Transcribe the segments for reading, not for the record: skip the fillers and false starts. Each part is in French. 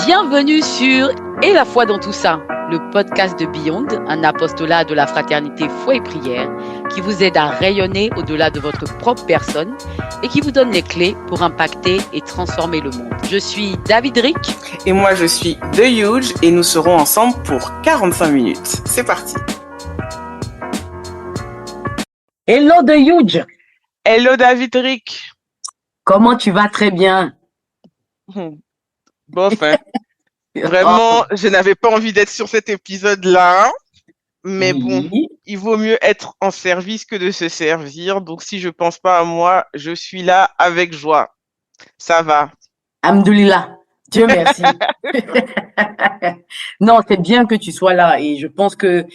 Bienvenue sur Et la foi dans tout ça, le podcast de Beyond, un apostolat de la fraternité foi et prière qui vous aide à rayonner au-delà de votre propre personne et qui vous donne les clés pour impacter et transformer le monde. Je suis David Rick. Et moi, je suis The Huge et nous serons ensemble pour 45 minutes. C'est parti. Hello The Huge. Hello David Rick. Comment tu vas? Très bien. Bof, hein. Vraiment, je n'avais pas envie d'être sur cet épisode-là, mais bon, il vaut mieux être en service que de se servir. Donc, si je pense pas à moi, je suis là avec joie. Ça va. Alhamdoulilah. Dieu merci. Non, c'est bien que tu sois là et je pense que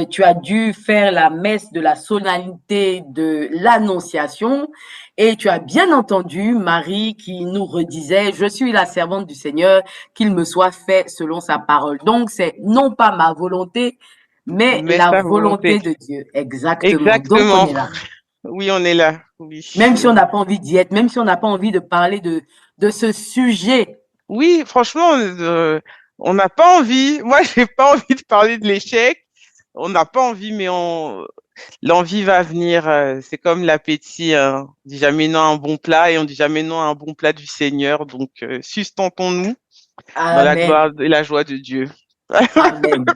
tu as dû faire la messe de la solennité de l'Annonciation et tu as bien entendu Marie qui nous redisait « Je suis la servante du Seigneur, qu'il me soit fait selon sa parole ». Donc, c'est non pas ma volonté, mais la volonté de Dieu. Exactement. Donc, on est là. Oui, on est là. Oui. Même si on n'a pas envie d'y être, même si on n'a pas envie de parler de ce sujet. Oui, franchement, on n'a pas envie. Moi, j'ai pas envie de parler de l'échec. On n'a pas envie, mais l'envie va venir. C'est comme l'appétit. On dit jamais non à un bon plat et on dit jamais non à un bon plat du Seigneur. Donc, sustentons-nous dans la gloire et la joie de Dieu. Amen.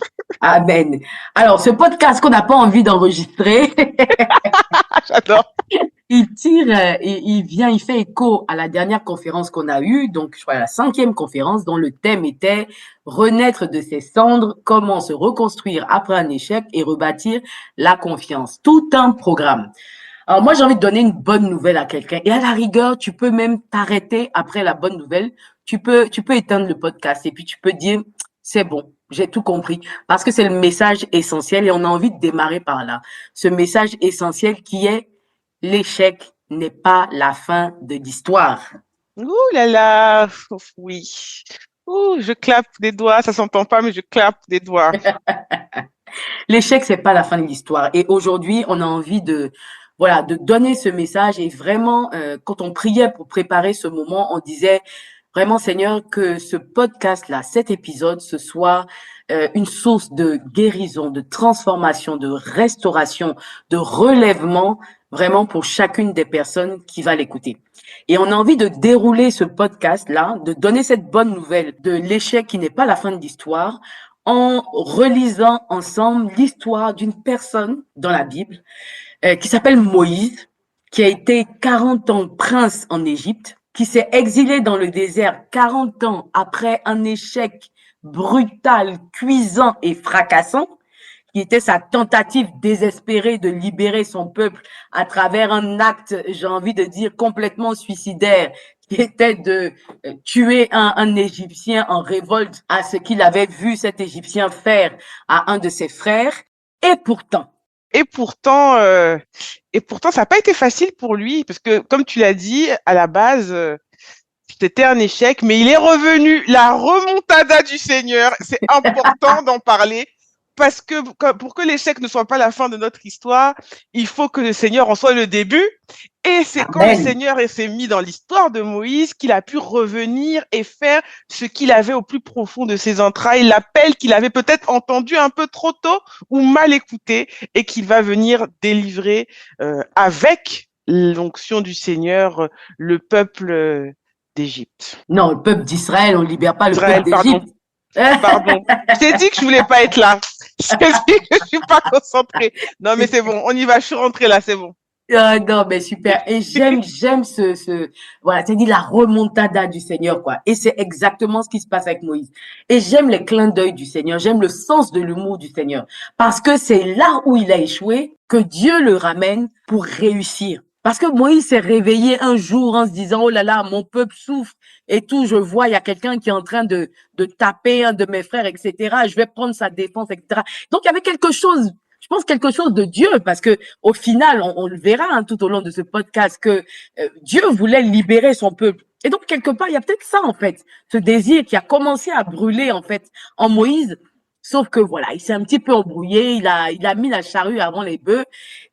Amen. Alors, ce podcast qu'on n'a pas envie d'enregistrer. J'adore. Il fait écho à la dernière conférence qu'on a eue, donc je crois la 5e conférence dont le thème était renaître de ses cendres, comment se reconstruire après un échec et rebâtir la confiance. Tout un programme. Alors moi, j'ai envie de donner une bonne nouvelle à quelqu'un. Et à la rigueur, tu peux même t'arrêter après la bonne nouvelle. Tu peux éteindre le podcast et puis tu peux dire, c'est bon, j'ai tout compris. Parce que c'est le message essentiel et on a envie de démarrer par là. Ce message essentiel qui est l'échec n'est pas la fin de l'histoire. Ouh là là, oui. Ouh, je clappe des doigts, ça s'entend pas, mais je clappe des doigts. L'échec, c'est pas la fin de l'histoire. Et aujourd'hui, on a envie de donner ce message. Et vraiment, quand on priait pour préparer ce moment, on disait vraiment, Seigneur, que ce podcast-là, cet épisode, ce soit une source de guérison, de transformation, de restauration, de relèvement, vraiment pour chacune des personnes qui va l'écouter. Et on a envie de dérouler ce podcast-là, de donner cette bonne nouvelle de l'échec qui n'est pas la fin de l'histoire, en relisant ensemble l'histoire d'une personne dans la Bible qui s'appelle Moïse, qui a été 40 ans prince en Égypte, qui s'est exilé dans le désert 40 ans après un échec brutal, cuisant et fracassant, qui était sa tentative désespérée de libérer son peuple à travers un acte, j'ai envie de dire, complètement suicidaire, qui était de tuer un Égyptien en révolte à ce qu'il avait vu cet Égyptien faire à un de ses frères. Et pourtant, ça n'a pas été facile pour lui, parce que, comme tu l'as dit, à la base, c'était un échec, mais il est revenu. La remontada du Seigneur, c'est important d'en parler. Parce que pour que l'échec ne soit pas la fin de notre histoire, il faut que le Seigneur en soit le début. Et c'est quand le Seigneur s'est mis dans l'histoire de Moïse qu'il a pu revenir et faire ce qu'il avait au plus profond de ses entrailles, l'appel qu'il avait peut-être entendu un peu trop tôt ou mal écouté, et qu'il va venir délivrer avec l'onction du Seigneur le peuple d'Égypte. Non, le peuple d'Israël, on ne libère pas le peuple d'Égypte. Pardon. Je t'ai dit que je voulais pas être là. Je t'ai dit que je suis pas concentrée. Non, mais c'est bon. On y va. Je suis rentrée là. C'est bon. Non, mais super. Et j'aime voilà, c'est dit la remontada du Seigneur, quoi. Et c'est exactement ce qui se passe avec Moïse. Et j'aime les clins d'œil du Seigneur. J'aime le sens de l'humour du Seigneur. Parce que c'est là où il a échoué que Dieu le ramène pour réussir. Parce que Moïse s'est réveillé un jour en se disant, oh là là, mon peuple souffre et tout. Je vois, il y a quelqu'un qui est en train de taper un de mes frères, etc. Je vais prendre sa défense, etc. Donc, il y avait quelque chose, je pense quelque chose de Dieu, parce que au final, on le verra tout au long de ce podcast, que Dieu voulait libérer son peuple. Et donc, quelque part, il y a peut-être ça, en fait, ce désir qui a commencé à brûler, en fait, en Moïse. Sauf que voilà, il s'est un petit peu embrouillé, il a mis la charrue avant les bœufs,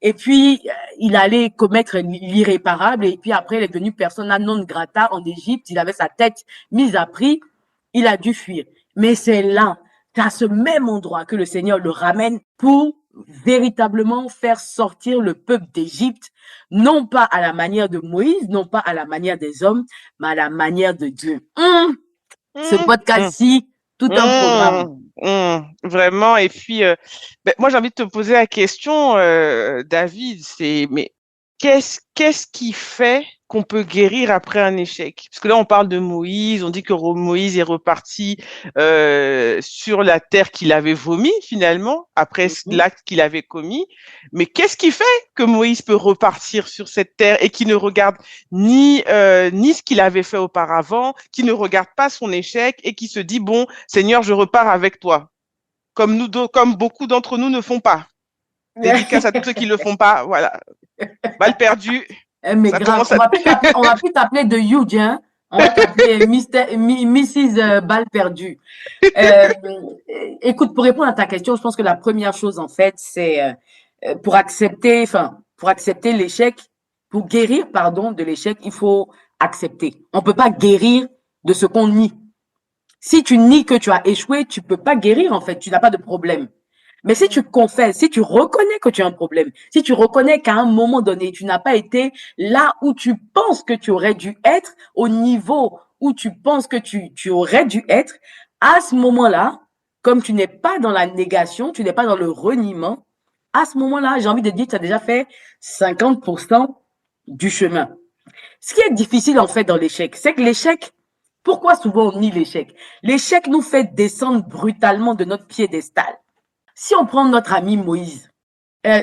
et puis il allait commettre l'irréparable, et puis après il est devenu persona non grata en Égypte, il avait sa tête mise à prix, il a dû fuir. Mais c'est là, à ce même endroit que le Seigneur le ramène pour véritablement faire sortir le peuple d'Égypte, non pas à la manière de Moïse, non pas à la manière des hommes, mais à la manière de Dieu. Ce podcast-ci, tout un programme. Vraiment. Et puis, moi, j'ai envie de te poser la question, David, mais qu'est-ce qui fait qu'on peut guérir après un échec? Parce que là, on parle de Moïse, on dit que Moïse est reparti sur la terre qu'il avait vomi finalement, après l'acte qu'il avait commis. Mais qu'est-ce qui fait que Moïse peut repartir sur cette terre et qui ne regarde ni ce qu'il avait fait auparavant, qui ne regarde pas son échec et qui se dit, bon, Seigneur, je repars avec toi, comme beaucoup d'entre nous ne font pas. Dédicace à tous ceux qui ne le font pas. Voilà. Balle perdue. Mais grave, on va plus t'appeler de Huge, hein. On va t'appeler Mrs. Balle perdue. Écoute, pour répondre à ta question, je pense que la première chose, en fait, c'est pour accepter l'échec, pour guérir, pardon, de l'échec, il faut accepter. On peut pas guérir de ce qu'on nie. Si tu nies que tu as échoué, tu peux pas guérir, en fait. Tu n'as pas de problème. Mais si tu confesses, si tu reconnais que tu as un problème, si tu reconnais qu'à un moment donné, tu n'as pas été là où tu penses que tu aurais dû être, au niveau où tu penses que tu aurais dû être, à ce moment-là, comme tu n'es pas dans la négation, tu n'es pas dans le reniement, à ce moment-là, j'ai envie de dire que tu as déjà fait 50% du chemin. Ce qui est difficile, en fait, dans l'échec, c'est que l'échec, pourquoi souvent on nie l'échec? L'échec nous fait descendre brutalement de notre piédestal. Si on prend notre ami Moïse,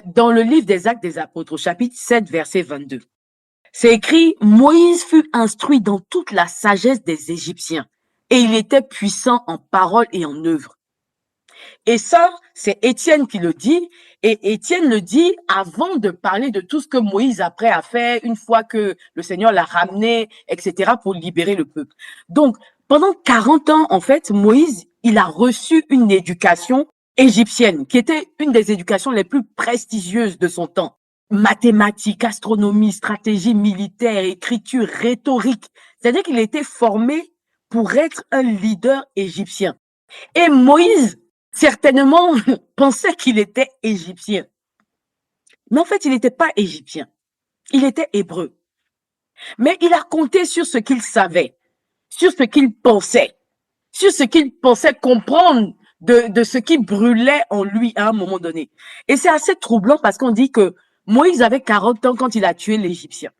dans le livre des Actes des Apôtres, au chapitre 7, verset 22, c'est écrit « Moïse fut instruit dans toute la sagesse des Égyptiens, et il était puissant en parole et en œuvre. » Et ça, c'est Étienne qui le dit, et Étienne le dit avant de parler de tout ce que Moïse après a fait, une fois que le Seigneur l'a ramené, etc., pour libérer le peuple. Donc, pendant 40 ans, en fait, Moïse, il a reçu une éducation égyptienne, qui était une des éducations les plus prestigieuses de son temps. Mathématiques, astronomie, stratégie militaire, écriture, rhétorique. C'est-à-dire qu'il était formé pour être un leader égyptien. Et Moïse, certainement, pensait qu'il était égyptien. Mais en fait, il n'était pas égyptien. Il était hébreu. Mais il a compté sur ce qu'il savait, sur ce qu'il pensait, sur ce qu'il pensait comprendre de ce qui brûlait en lui à un moment donné. Et c'est assez troublant parce qu'on dit que Moïse avait 40 ans quand il a tué l'Égyptien.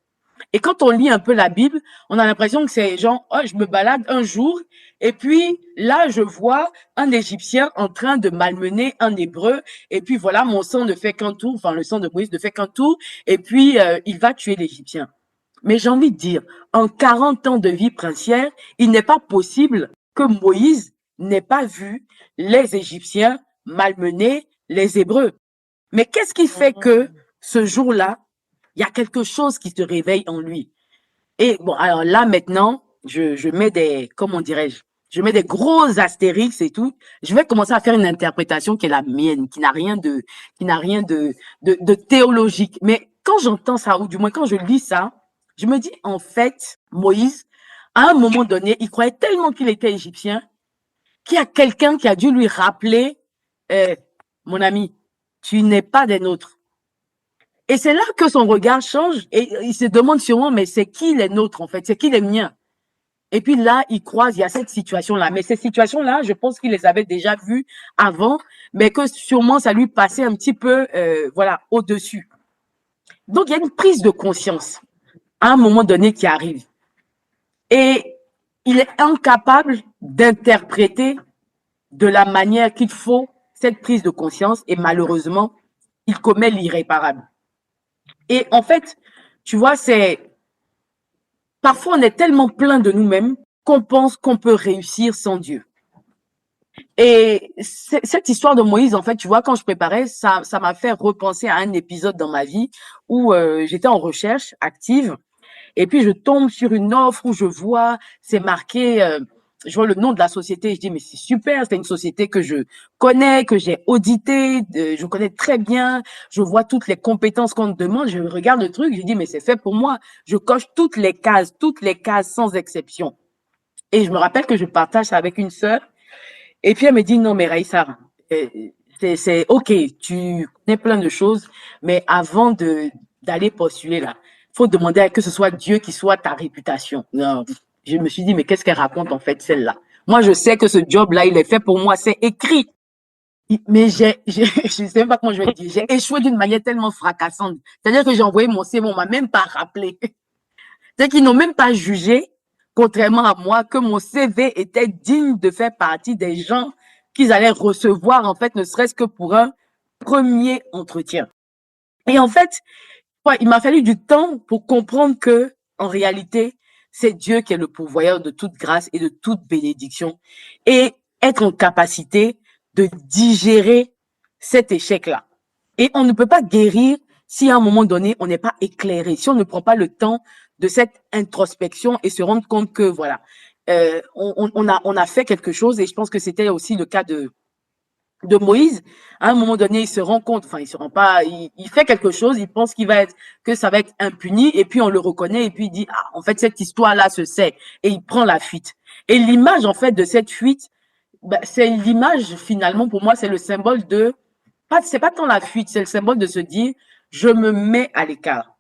Et quand on lit un peu la Bible, on a l'impression que c'est genre, oh, je me balade un jour et puis là, je vois un Égyptien en train de malmener un Hébreu et puis voilà, mon sang ne fait qu'un tour, enfin le sang de Moïse ne fait qu'un tour et puis il va tuer l'Égyptien. Mais j'ai envie de dire, en 40 ans de vie princière, il n'est pas possible que Moïse n'ait pas vu les Égyptiens malmener les Hébreux. Mais qu'est-ce qui fait que ce jour-là, il y a quelque chose qui se réveille en lui? Et bon, alors là maintenant, je mets des, comment dirais-je, je mets des gros astérix et tout. Je vais commencer à faire une interprétation qui est la mienne, qui n'a rien de théologique. Mais quand j'entends ça, ou du moins quand je lis ça, je me dis, en fait, Moïse, à un moment donné, il croyait tellement qu'il était égyptien qu'il y a quelqu'un qui a dû lui rappeler, mon ami, tu n'es pas des nôtres. Et c'est là que son regard change et il se demande sûrement, mais c'est qui les nôtres en fait? C'est qui les miens? Et puis là, il croise, il y a cette situation-là. Mais ces situations-là, je pense qu'il les avait déjà vues avant, mais que sûrement ça lui passait un petit peu, voilà, au-dessus. Donc, il y a une prise de conscience à un moment donné qui arrive. Et il est incapable d'interpréter de la manière qu'il faut cette prise de conscience et malheureusement, il commet l'irréparable. Et en fait, tu vois, parfois on est tellement plein de nous-mêmes qu'on pense qu'on peut réussir sans Dieu. Et cette histoire de Moïse, en fait, tu vois, quand je préparais, ça m'a fait repenser à un épisode dans ma vie où j'étais en recherche active et puis je tombe sur une offre où je vois, c'est marqué, je vois le nom de la société, je dis mais c'est super, c'est une société que je connais, que j'ai auditée, je connais très bien, je vois toutes les compétences qu'on me demande, je regarde le truc, je dis mais c'est fait pour moi, je coche toutes les cases sans exception. Et je me rappelle que je partage ça avec une sœur. Et puis elle me dit, non, mais Raïssa, c'est OK, tu connais plein de choses, mais avant d'aller postuler là, faut demander à que ce soit Dieu qui soit ta réputation. Non, je me suis dit, mais qu'est-ce qu'elle raconte en fait, celle-là? Moi, je sais que ce job-là, il est fait pour moi, c'est écrit. Mais je sais même pas comment je vais dire, j'ai échoué d'une manière tellement fracassante. C'est-à-dire que j'ai envoyé mon CV, on m'a même pas rappelé. C'est qu'ils n'ont même pas jugé, contrairement à moi, que mon CV était digne de faire partie des gens qu'ils allaient recevoir, en fait, ne serait-ce que pour un premier entretien. Et en fait, ouais, il m'a fallu du temps pour comprendre que, en réalité, c'est Dieu qui est le pourvoyeur de toute grâce et de toute bénédiction et être en capacité de digérer cet échec-là. Et on ne peut pas guérir si à un moment donné, on n'est pas éclairé, si on ne prend pas le temps de cette introspection et se rendre compte que, voilà, on a fait quelque chose et je pense que c'était aussi le cas de Moïse. À un moment donné, il se rend compte, enfin, il se rend pas, il fait quelque chose, il pense que ça va être impuni, et puis on le reconnaît, et puis il dit, ah, en fait, cette histoire-là se sait, et il prend la fuite. Et l'image, en fait, de cette fuite, ben, c'est l'image, finalement, pour moi, c'est le symbole c'est pas tant la fuite, c'est le symbole de se dire, je me mets à l'écart.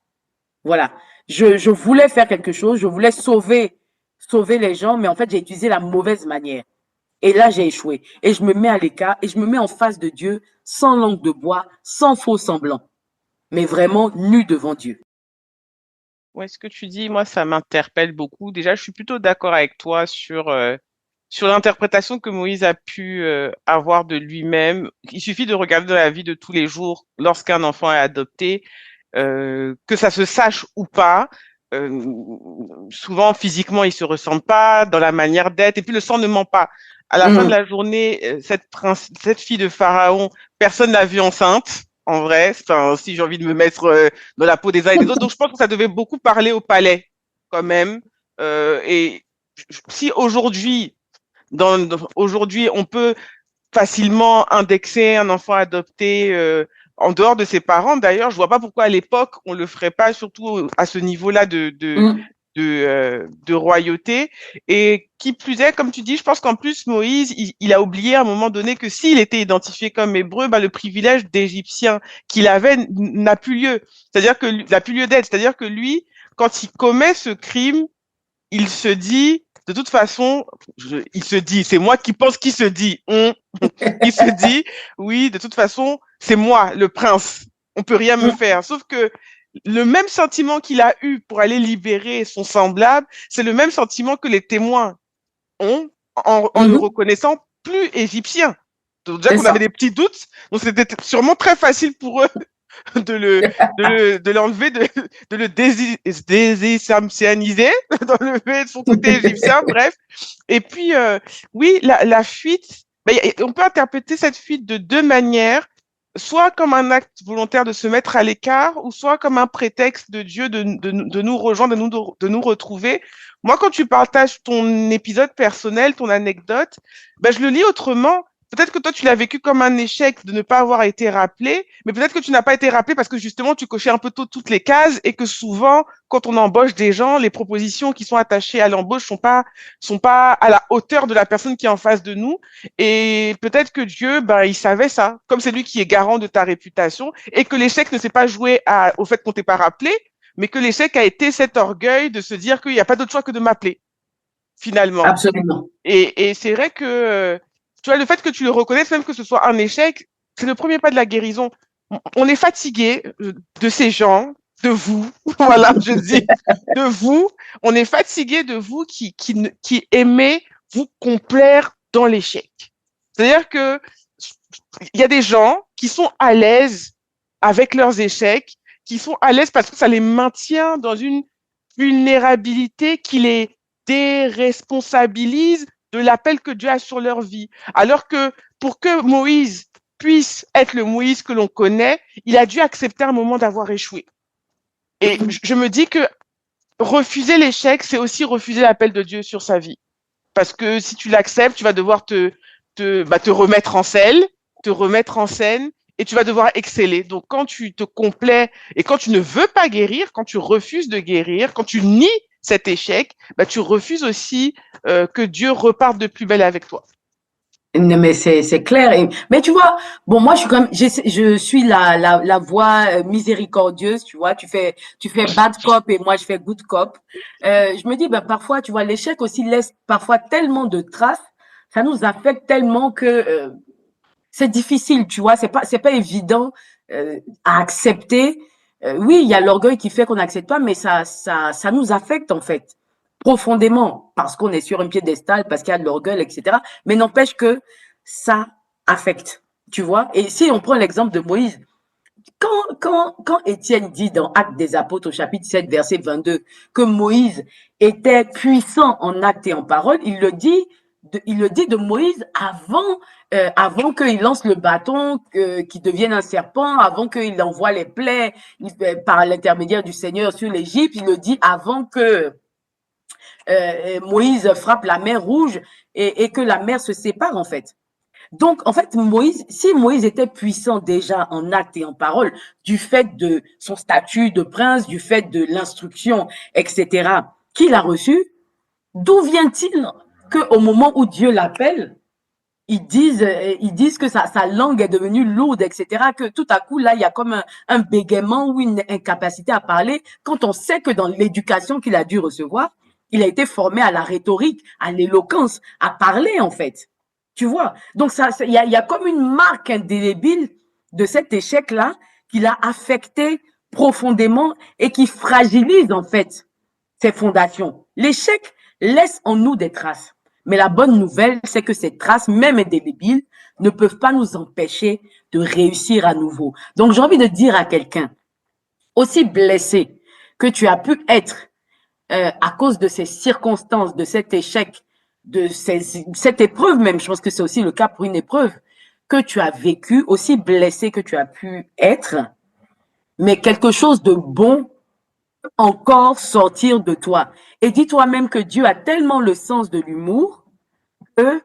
Voilà. Je voulais faire quelque chose, je voulais sauver les gens, mais en fait, j'ai utilisé la mauvaise manière. Et là, j'ai échoué. Et je me mets à l'écart et je me mets en face de Dieu, sans langue de bois, sans faux semblant, mais vraiment nu devant Dieu. Ouais, ce que tu dis, moi, ça m'interpelle beaucoup. Déjà, je suis plutôt d'accord avec toi sur l'interprétation que Moïse a pu avoir de lui-même. Il suffit de regarder dans la vie de tous les jours, lorsqu'un enfant est adopté, que ça se sache ou pas. euh, Souvent, physiquement, ils se ressemblent pas, dans la manière d'être, et puis le sang ne ment pas. À la fin de Mmh. la journée, cette fille de Pharaon, personne l'a vue enceinte. En vrai, enfin, si j'ai envie de me mettre dans la peau des uns et des autres, donc je pense que ça devait beaucoup parler au palais, quand même. Et si aujourd'hui, on peut facilement indexer un enfant adopté en dehors de ses parents. D'ailleurs, je vois pas pourquoi à l'époque on le ferait pas, surtout à ce niveau-là Mmh. de royauté. Et qui plus est, comme tu dis, je pense qu'en plus Moïse, il a oublié à un moment donné que s'il était identifié comme hébreu, bah, le privilège d'Égyptien qu'il avait n'a plus lieu. C'est-à-dire que n'a plus lieu d'être. C'est-à-dire que lui, quand il commet ce crime, il se dit, de toute façon, il se dit, c'est moi qui pense qu'il se dit, il se dit, oui, de toute façon, c'est moi, le prince, on peut rien me Mmh. faire. Sauf que le même sentiment qu'il a eu pour aller libérer son semblable, c'est le même sentiment que les témoins ont en le Mmh. reconnaissant plus égyptien. Donc, déjà C'est qu'on avait ça. des petits doutes, donc c'était sûrement très facile pour eux de l'enlever, de le déségyptianiser, d'enlever de son côté égyptien, bref. Et puis, oui, la fuite, ben, on peut interpréter cette fuite de deux manières, soit comme un acte volontaire de se mettre à l'écart, ou soit comme un prétexte de Dieu de nous rejoindre, de nous retrouver. Moi, quand tu partages ton épisode personnel, ton anecdote, ben, je le lis autrement. Peut-être que toi, tu l'as vécu comme un échec de ne pas avoir été rappelé, mais peut-être que tu n'as pas été rappelé parce que justement, tu cochais un peu tôt toutes les cases et que souvent, quand on embauche des gens, les propositions qui sont attachées à l'embauche sont pas à la hauteur de la personne qui est en face de nous. Et peut-être que Dieu, ben, il savait ça, comme c'est lui qui est garant de ta réputation et que l'échec ne s'est pas joué au fait qu'on t'ait pas rappelé, mais que l'échec a été cet orgueil de se dire qu'il n'y a pas d'autre choix que de m'appeler, finalement. Absolument. Et c'est vrai que, tu vois, le fait que tu le reconnaisses, même que ce soit un échec, c'est le premier pas de la guérison. On est fatigué de ces gens, de vous, voilà, je dis, de vous. On est fatigué de vous qui aimez vous complaire dans l'échec. C'est-à-dire que il y a des gens qui sont à l'aise avec leurs échecs, qui sont à l'aise parce que ça les maintient dans une vulnérabilité qui les déresponsabilise de l'appel que Dieu a sur leur vie. Alors que pour que Moïse puisse être le Moïse que l'on connaît, il a dû accepter un moment d'avoir échoué. Et je me dis que refuser l'échec, c'est aussi refuser l'appel de Dieu sur sa vie. Parce que si tu l'acceptes, tu vas devoir te remettre en selle, te remettre en scène, et tu vas devoir exceller. Donc, quand tu te complais et quand tu ne veux pas guérir, quand tu refuses de guérir, quand tu nies cet échec, bah, tu refuses aussi que Dieu reparte de plus belle avec toi. Non, mais c'est clair. Mais tu vois, bon, moi, je suis la voix miséricordieuse, tu vois. Tu fais bad cop et moi, je fais good cop. Je me dis, ben, parfois, tu vois, l'échec aussi laisse parfois tellement de traces. Ça nous affecte tellement que c'est difficile, tu vois. C'est pas évident à accepter. Oui, il y a l'orgueil qui fait qu'on n'accepte pas, mais ça nous affecte, en fait, profondément, parce qu'on est sur un piédestal, parce qu'il y a de l'orgueil, etc. Mais n'empêche que ça affecte, tu vois. Et si on prend l'exemple de Moïse, quand Étienne dit dans Actes des Apôtres au chapitre 7, verset 22, que Moïse était puissant en actes et en parole, il le dit de Moïse avant qu'il lance le bâton, qu'il devienne un serpent, avant qu'il envoie les plaies par l'intermédiaire du Seigneur sur l'Égypte. Il le dit avant que Moïse frappe la mer Rouge et que la mer se sépare, en fait. Donc, en fait, si Moïse était puissant déjà en actes et en parole, du fait de son statut de prince, du fait de l'instruction, etc., qu'il a reçu, d'où vient-il qu'au moment où Dieu l'appelle, ils disent que sa langue est devenue lourde, etc., que tout à coup, là, il y a comme un bégaiement ou une incapacité à parler, quand on sait que dans l'éducation qu'il a dû recevoir, il a été formé à la rhétorique, à l'éloquence, à parler, en fait. Tu vois? Donc, il y a comme une marque indélébile de cet échec-là qui l'a affecté profondément et qui fragilise, en fait, ses fondations. L'échec laisse en nous des traces. Mais la bonne nouvelle, c'est que ces traces, même indélébiles, ne peuvent pas nous empêcher de réussir à nouveau. Donc, j'ai envie de dire à quelqu'un, aussi blessé que tu as pu être à cause de ces circonstances, de cet échec, cette épreuve même, je pense que c'est aussi le cas pour une épreuve, que tu as vécu, aussi blessé que tu as pu être, mais quelque chose de bon encore sortir de toi. Et dis-toi même que Dieu a tellement le sens de l'humour que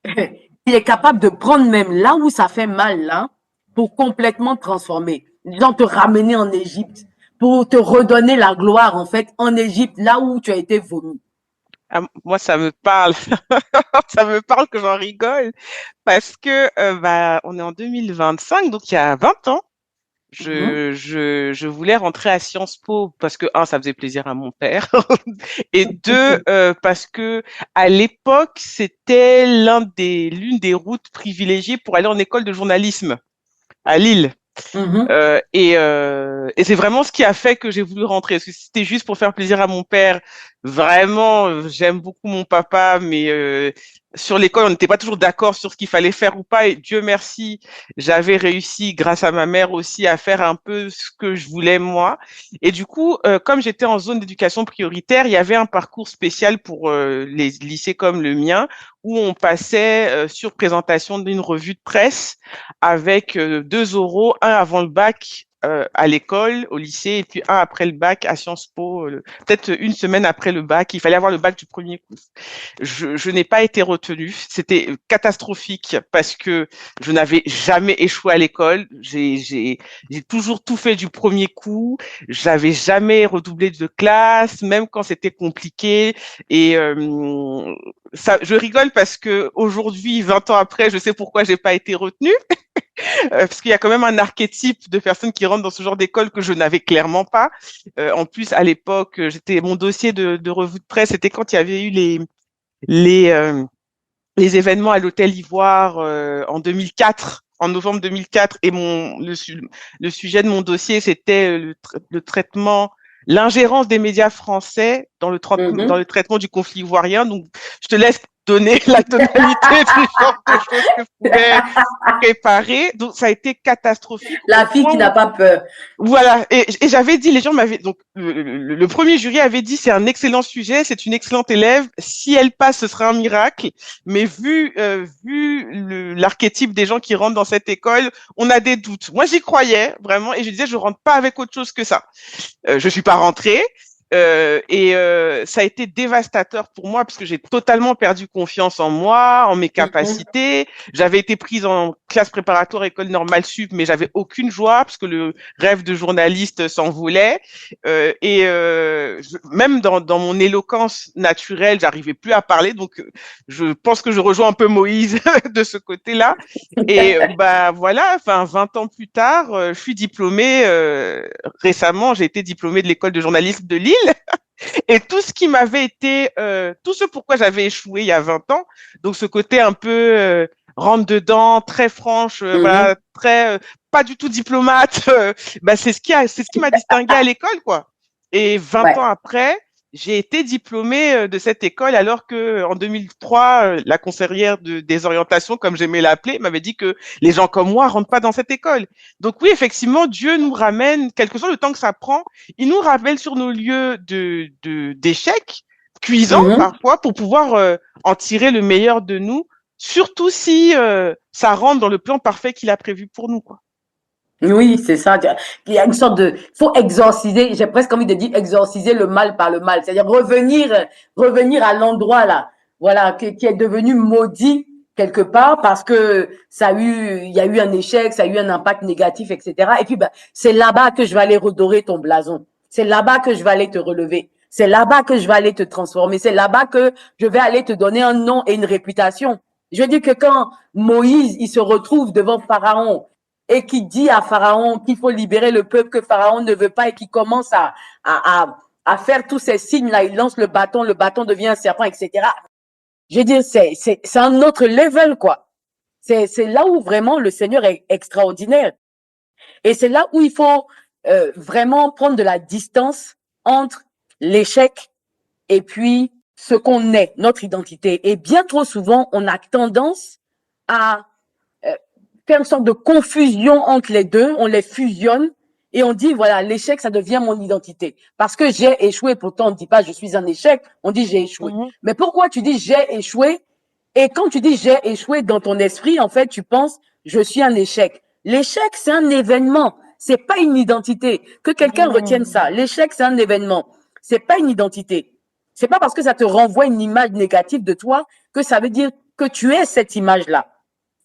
il est capable de prendre même là où ça fait mal, là, pour complètement transformer. Disons, te ramener en Égypte, pour te redonner la gloire, en fait, en Égypte, là où tu as été vomi. Ah, moi, ça me parle. Ça me parle que j'en rigole parce que bah, on est en 2025, donc il y a 20 ans. Mhm, Je voulais rentrer à Sciences Po parce que, un, ça faisait plaisir à mon père, et deux, parce que à l'époque, c'était l'une des routes privilégiées pour aller en école de journalisme à Lille. mhm. Et c'est vraiment ce qui a fait que j'ai voulu rentrer. Parce que si c'était juste pour faire plaisir à mon père. Vraiment, j'aime beaucoup mon papa, mais sur l'école, on n'était pas toujours d'accord sur ce qu'il fallait faire ou pas. Et Dieu merci, j'avais réussi, grâce à ma mère aussi, à faire un peu ce que je voulais moi. Et du coup, comme j'étais en zone d'éducation prioritaire, il y avait un parcours spécial pour les lycées comme le mien, où on passait sur présentation d'une revue de presse avec 2 oraux, un avant le bac à l'école, au lycée, et puis un après le bac à Sciences Po, peut-être une semaine après le bac. Il fallait avoir le bac du premier coup. Je n'ai pas été retenue. C'était catastrophique parce que je n'avais jamais échoué à l'école. J'ai toujours tout fait du premier coup. J'avais jamais redoublé de classe, même quand c'était compliqué. Et ça, je rigole parce que aujourd'hui, 20 ans après, je sais pourquoi j'ai pas été retenue. Parce qu'il y a quand même un archétype de personnes qui rentrent dans ce genre d'école que je n'avais clairement pas. En plus, à l'époque, mon dossier de revue de presse, c'était quand il y avait eu les, euh, les événements à l'Hôtel Ivoire en 2004. En novembre 2004, et le sujet de mon dossier, c'était le traitement, l'ingérence des médias français dans le Mhm. traitement du conflit ivoirien. Donc, je te laisse donner la tonalité du genre de choses que je pouvais préparer. Donc, ça a été catastrophique au La fille point qui n'a où, pas peur. voilà. Et j'avais dit, les gens m'avaient, donc, le premier jury avait dit, c'est un excellent sujet, c'est une excellente élève. Si elle passe, ce sera un miracle. Mais vu l'archétype des gens qui rentrent dans cette école, on a des doutes. Moi, j'y croyais, vraiment. Et je disais, je rentre pas avec autre chose que ça. Je suis pas rentrée. Ça a été dévastateur pour moi parce que j'ai totalement perdu confiance en moi, en mes capacités. J'avais été prise en classe préparatoire école normale sup, mais j'avais aucune joie parce que le rêve de journaliste s'envolait. Même dans mon éloquence naturelle, j'arrivais plus à parler. Donc, je pense que je rejoins un peu Moïse de ce côté-là. Et bah voilà, enfin 20 ans plus tard, je suis diplômée. Récemment, j'ai été diplômée de l'école de journalisme de Lille. Et tout ce qui m'avait été, tout ce pourquoi j'avais échoué il y a 20 ans, donc ce côté un peu rentre dedans, très franche, voilà, très pas du tout diplomate, bah c'est ce qui m'a distinguée à l'école, quoi. Et 20 ans après, j'ai été diplômée de cette école alors que en 2003, la conseillère des orientations, comme j'aimais l'appeler, m'avait dit que les gens comme moi rentrent pas dans cette école. Donc oui, effectivement, Dieu nous ramène, quel que soit le temps que ça prend, il nous rappelle sur nos lieux d'échecs, cuisants parfois, pour pouvoir en tirer le meilleur de nous, surtout si ça rentre dans le plan parfait qu'il a prévu pour nous, quoi. Oui, c'est ça. Il y a une sorte de, faut exorciser, j'ai presque envie de dire exorciser le mal par le mal. C'est-à-dire revenir à l'endroit là, voilà, qui est devenu maudit quelque part parce que il y a eu un échec, ça a eu un impact négatif, etc. Et puis, ben, c'est là-bas que je vais aller redorer ton blason. C'est là-bas que je vais aller te relever. C'est là-bas que je vais aller te transformer. C'est là-bas que je vais aller te donner un nom et une réputation. Je veux dire que quand Moïse, il se retrouve devant Pharaon, et qui dit à Pharaon qu'il faut libérer le peuple que Pharaon ne veut pas et qui commence à faire tous ces signes-là, il lance le bâton devient un serpent, etc. Je veux dire, c'est un autre level, quoi. C'est là où vraiment le Seigneur est extraordinaire. Et c'est là où il faut vraiment prendre de la distance entre l'échec et puis ce qu'on est, notre identité. Et bien trop souvent, on a tendance à faire une sorte de confusion entre les deux, on les fusionne et on dit, voilà, l'échec, ça devient mon identité. Parce que j'ai échoué, pourtant on ne dit pas je suis un échec, on dit j'ai échoué. Mais pourquoi tu dis j'ai échoué? Et quand tu dis j'ai échoué dans ton esprit, en fait, tu penses je suis un échec. L'échec, c'est un événement, c'est pas une identité. Que quelqu'un retienne ça. L'échec, c'est un événement, c'est pas une identité. C'est pas parce que ça te renvoie une image négative de toi que ça veut dire que tu es cette image-là.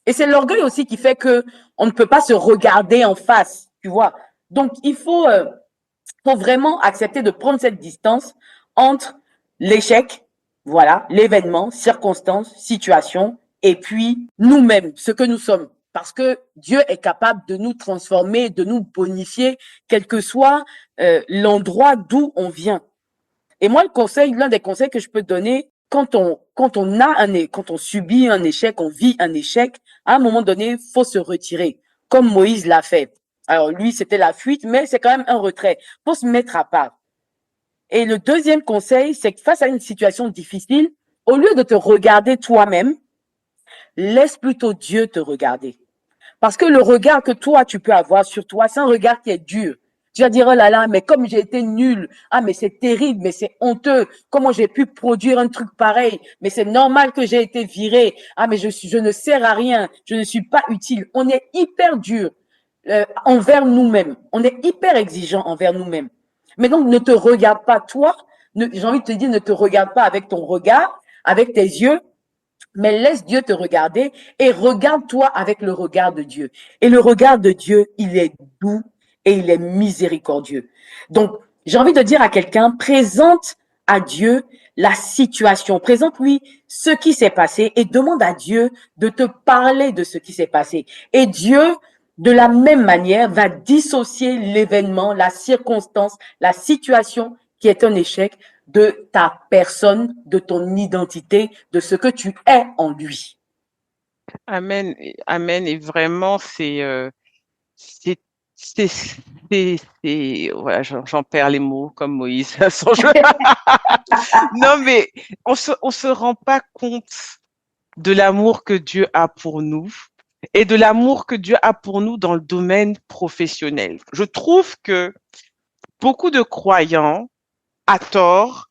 Et c'est l'orgueil aussi qui fait que on ne peut pas se regarder en face, tu vois. Donc, il faut vraiment accepter de prendre cette distance entre l'échec, voilà, l'événement, circonstance, situation, et puis nous-mêmes, ce que nous sommes. Parce que Dieu est capable de nous transformer, de nous bonifier, quel que soit l'endroit d'où on vient. Et moi, l'un des conseils que je peux donner, quand on subit un échec, on vit un échec, à un moment donné, faut se retirer, comme Moïse l'a fait. Alors lui, c'était la fuite, mais c'est quand même un retrait. Faut se mettre à part. Et le deuxième conseil, c'est que face à une situation difficile, au lieu de te regarder toi-même, laisse plutôt Dieu te regarder. Parce que le regard que toi, tu peux avoir sur toi, c'est un regard qui est dur. Tu vas dire, oh là là, mais comme j'ai été nul, ah, mais c'est terrible, mais c'est honteux. Comment j'ai pu produire un truc pareil? Mais c'est normal que j'ai été viré. Ah, mais je ne sers à rien. Je ne suis pas utile. On est hyper dur envers nous-mêmes. On est hyper exigeant envers nous-mêmes. Mais donc, ne te regarde pas toi. J'ai envie de te dire, ne te regarde pas avec ton regard, avec tes yeux, mais laisse Dieu te regarder et regarde-toi avec le regard de Dieu. Et le regard de Dieu, il est doux et il est miséricordieux. Donc, j'ai envie de dire à quelqu'un, présente à Dieu la situation, présente-lui ce qui s'est passé et demande à Dieu de te parler de ce qui s'est passé. Et Dieu, de la même manière, va dissocier l'événement, la circonstance, la situation qui est un échec de ta personne, de ton identité, de ce que tu es en lui. Amen, amen. Et vraiment, c'est, voilà, j'en perds les mots comme Moïse. Non, mais on se rend pas compte de l'amour que Dieu a pour nous et de l'amour que Dieu a pour nous dans le domaine professionnel. Je trouve que beaucoup de croyants, à tort,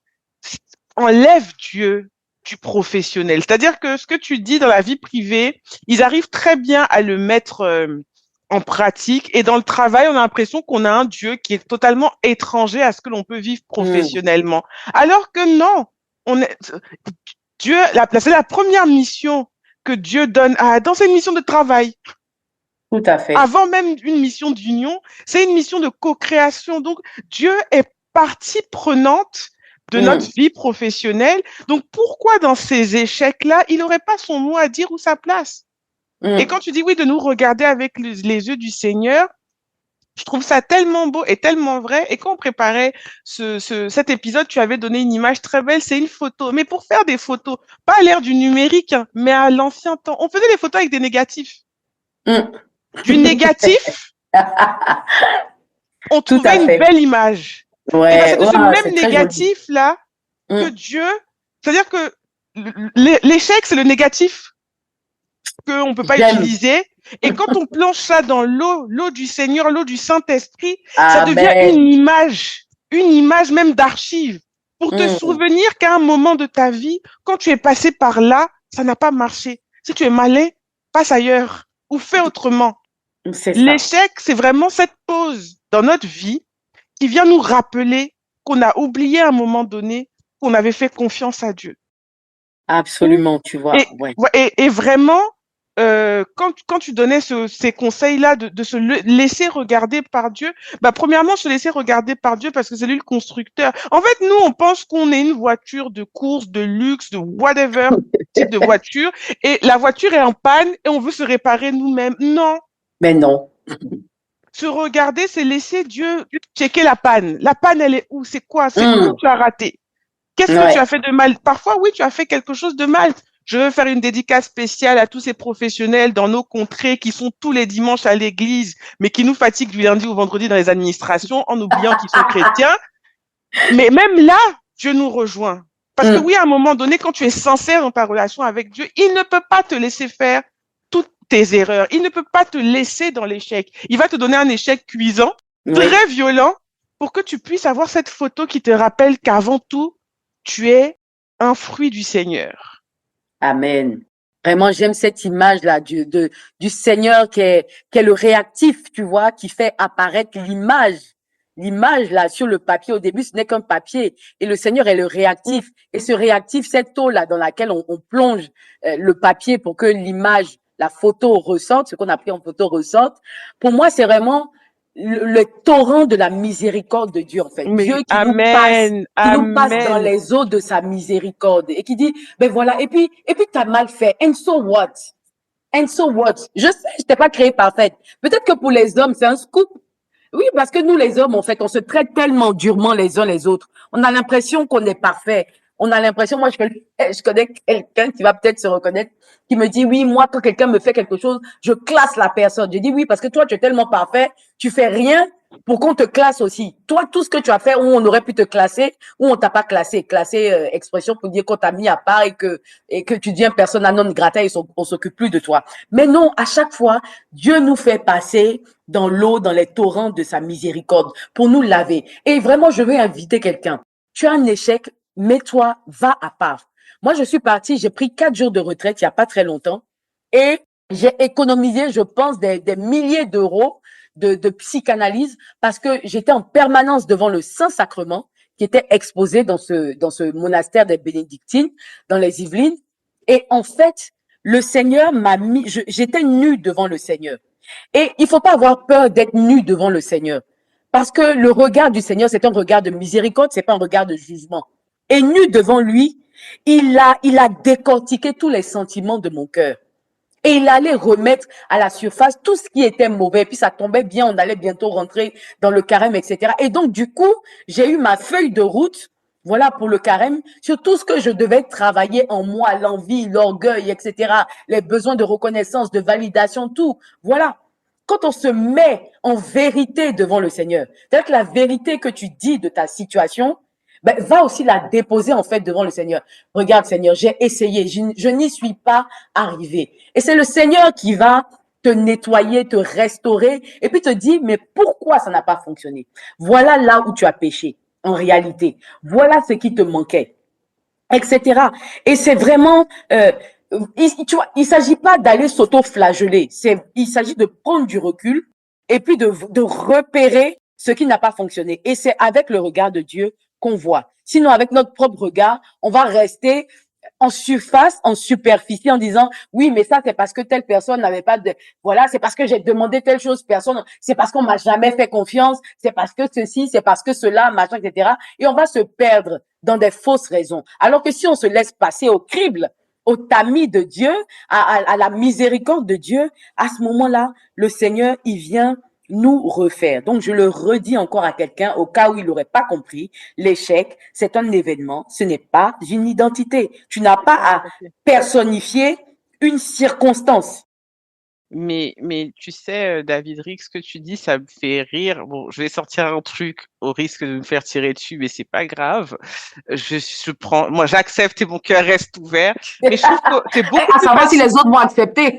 enlèvent Dieu du professionnel. C'est-à-dire que ce que tu dis dans la vie privée, ils arrivent très bien à le mettre en pratique. Et dans le travail, on a l'impression qu'on a un Dieu qui est totalement étranger à ce que l'on peut vivre professionnellement. Alors que non, on est, Dieu, c'est la première mission que Dieu donne à Adam, c'est une mission de travail. Tout à fait. Avant même une mission d'union, c'est une mission de co-création. Donc, Dieu est partie prenante de notre vie professionnelle. Donc, pourquoi dans ces échecs-là, il n'aurait pas son mot à dire ou sa place? Et quand tu dis oui, de nous regarder avec les yeux du Seigneur, je trouve ça tellement beau et tellement vrai. Et quand on préparait cet épisode, tu avais donné une image très belle, c'est une photo. Mais pour faire des photos, pas à l'ère du numérique, hein, mais à l'ancien temps, on faisait des photos avec des négatifs. Du négatif, on trouvait une belle image. Ouais, et ben, c'est de ce même négatif-là que Dieu, c'est-à-dire que l'échec, c'est le négatif qu'on ne peut pas utiliser. Et quand on plonge ça dans l'eau du Seigneur, l'eau du Saint-Esprit, ça devient une image même d'archive pour te souvenir qu'à un moment de ta vie, quand tu es passé par là, ça n'a pas marché. Si tu es malin, passe ailleurs ou fais autrement. L'échec, c'est vraiment cette pause dans notre vie qui vient nous rappeler qu'on a oublié à un moment donné qu'on avait fait confiance à Dieu. Absolument, tu vois. Et vraiment, quand tu donnais ces conseils-là de se laisser regarder par Dieu, bah, premièrement, se laisser regarder par Dieu parce que c'est lui le constructeur. En fait, nous, on pense qu'on est une voiture de course, de luxe, de whatever type de voiture, et la voiture est en panne et on veut se réparer nous-mêmes. Non. Mais non. Se regarder, c'est laisser Dieu checker la panne. La panne, elle est où? C'est quoi? C'est où tu as raté? Qu'est-ce que tu as fait de mal? Parfois, oui, tu as fait quelque chose de mal. Je veux faire une dédicace spéciale à tous ces professionnels dans nos contrées qui sont tous les dimanches à l'église, mais qui nous fatiguent du lundi au vendredi dans les administrations en oubliant qu'ils sont chrétiens. Mais même là, Dieu nous rejoint. Parce que oui, à un moment donné, quand tu es sincère dans ta relation avec Dieu, il ne peut pas te laisser faire toutes tes erreurs. Il ne peut pas te laisser dans l'échec. Il va te donner un échec cuisant, très violent, pour que tu puisses avoir cette photo qui te rappelle qu'avant tout, tu es un fruit du Seigneur. Amen. Vraiment, j'aime cette image-là du Seigneur qui est le réactif, tu vois, qui fait apparaître l'image. L'image, là, sur le papier, au début, ce n'est qu'un papier. Et le Seigneur est le réactif. Et ce réactif, cette eau-là dans laquelle on plonge le papier pour que l'image, la photo ressorte, ce qu'on a pris en photo ressorte, pour moi, c'est vraiment le torrent de la miséricorde de Dieu, en fait. Dieu qui nous passe dans les eaux de sa miséricorde et qui dit, ben voilà, et puis t'as mal fait. And so what? And so what? Je sais, je t'ai pas créé parfaite. Peut-être que pour les hommes, c'est un scoop. Oui, parce que nous, les hommes, en fait, on se traite tellement durement les uns les autres. On a l'impression qu'on est parfait. On a l'impression, moi, je connais quelqu'un qui va peut-être se reconnaître, qui me dit, oui, moi, quand quelqu'un me fait quelque chose, je classe la personne. Je dis, oui, parce que toi, tu es tellement parfait, tu fais rien pour qu'on te classe aussi. Toi, tout ce que tu as fait, où on aurait pu te classer, où on t'a pas classé. Classer, expression pour dire qu'on t'a mis à part et que tu deviens persona non grata et on s'occupe plus de toi. Mais non, à chaque fois, Dieu nous fait passer dans l'eau, dans les torrents de sa miséricorde pour nous laver. Et vraiment, je veux inviter quelqu'un. Tu as un échec, mets-toi, va à part. Moi, je suis partie, j'ai pris 4 jours de retraite il y a pas très longtemps et j'ai économisé, je pense, des milliers d'euros de psychanalyse parce que j'étais en permanence devant le Saint-Sacrement qui était exposé dans ce monastère des Bénédictines dans les Yvelines. Et en fait, le Seigneur m'a mis, j'étais nue devant le Seigneur. Et il faut pas avoir peur d'être nu devant le Seigneur. Parce que le regard du Seigneur, c'est un regard de miséricorde, c'est pas un regard de jugement. Et nu devant lui, il a décortiqué tous les sentiments de mon cœur. Et il allait remettre à la surface tout ce qui était mauvais. Puis ça tombait bien, on allait bientôt rentrer dans le carême, etc. Et donc, du coup, j'ai eu ma feuille de route, voilà, pour le carême, sur tout ce que je devais travailler en moi, l'envie, l'orgueil, etc., les besoins de reconnaissance, de validation, tout. Voilà. Quand on se met en vérité devant le Seigneur, c'est-à-dire que la vérité que tu dis de ta situation, ben, va aussi la déposer en fait devant le Seigneur. Regarde Seigneur, j'ai essayé, je n'y suis pas arrivé. Et c'est le Seigneur qui va te nettoyer, te restaurer et puis te dire mais pourquoi ça n'a pas fonctionné? Voilà là où tu as péché en réalité. Voilà ce qui te manquait, etc. Et c'est vraiment tu vois, il s'agit pas d'aller s'auto-flageller. Il s'agit de prendre du recul et puis de repérer ce qui n'a pas fonctionné. Et c'est avec le regard de Dieu qu'on voit. Sinon, avec notre propre regard, on va rester en surface, en superficie, en disant oui, mais ça c'est parce que telle personne n'avait pas de, voilà, c'est parce que j'ai demandé telle chose, personne, c'est parce qu'on m'a jamais fait confiance, c'est parce que ceci, c'est parce que cela, machin, etc. Et on va se perdre dans des fausses raisons. Alors que si on se laisse passer au crible, au tamis de Dieu, à la miséricorde de Dieu, à ce moment-là, le Seigneur, il vient nous refaire. Donc, je le redis encore à quelqu'un au cas où il n'aurait pas compris, l'échec, c'est un événement, ce n'est pas une identité. Tu n'as pas à personnifier une circonstance. Mais tu sais, David Rick, ce que tu dis, ça me fait rire. Bon, je vais sortir un truc au risque de me faire tirer dessus, mais c'est pas grave. Moi, j'accepte et mon cœur reste ouvert. Mais je trouve que c'est beaucoup À plus savoir si facile. les autres vont accepter.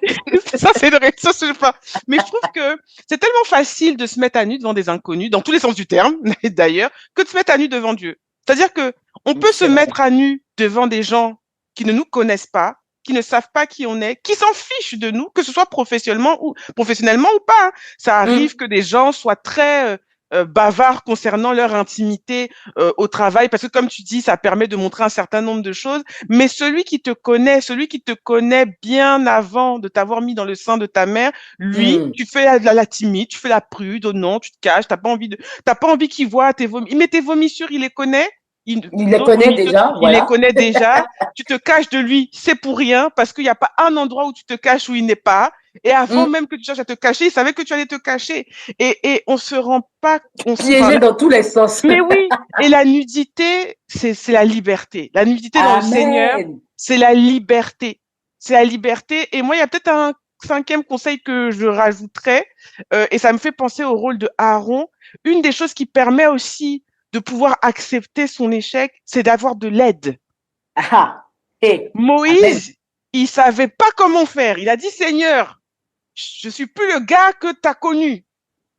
Ça, c'est vrai. Ça, c'est pas. Mais je trouve que c'est tellement facile de se mettre à nu devant des inconnus, dans tous les sens du terme, d'ailleurs, que de se mettre à nu devant Dieu. C'est-à-dire que on peut se mettre à nu devant des gens qui ne nous connaissent pas, qui ne savent pas qui on est, qui s'en fichent de nous, que ce soit professionnellement ou pas. Hein. Ça arrive que des gens soient très bavards concernant leur intimité au travail, parce que comme tu dis, ça permet de montrer un certain nombre de choses. Mais celui qui te connaît bien avant de t'avoir mis dans le sein de ta mère, lui, tu fais la timide, tu fais la prude, oh non, tu te caches, t'as pas envie qu'il voit tes vomis. Mais tes vomissures, il les connaît. Il les connaît déjà, Il voilà. les connaît déjà. Tu te caches de lui, c'est pour rien, parce qu'il n'y a pas un endroit où tu te caches où il n'est pas. Et avant même que tu cherches à te cacher, il savait que tu allais te cacher. Et on se rend pas... Piégé dans tous les sens. Mais oui, et la nudité, c'est la liberté. La nudité dans le Seigneur, c'est la liberté. C'est la liberté. Et moi, il y a peut-être un cinquième conseil que je rajouterais, et ça me fait penser au rôle de Aaron. Une des choses qui permet aussi de pouvoir accepter son échec, c'est d'avoir de l'aide. Moïse, il savait pas comment faire. Il a dit, Seigneur, je suis plus le gars que tu as connu.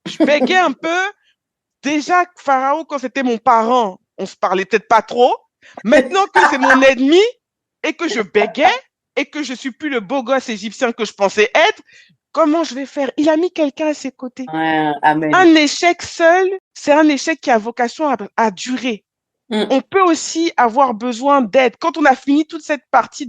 Je bégayais un peu. Déjà, Pharaon, quand c'était mon parent, on se parlait peut-être pas trop. Maintenant que c'est mon ennemi et que je bégais et que je suis plus le beau gosse égyptien que je pensais être, comment je vais faire? Il a mis quelqu'un à ses côtés. Amen. Un échec seul, c'est un échec qui a vocation à durer. On peut aussi avoir besoin d'aide. Quand on a fini toute cette partie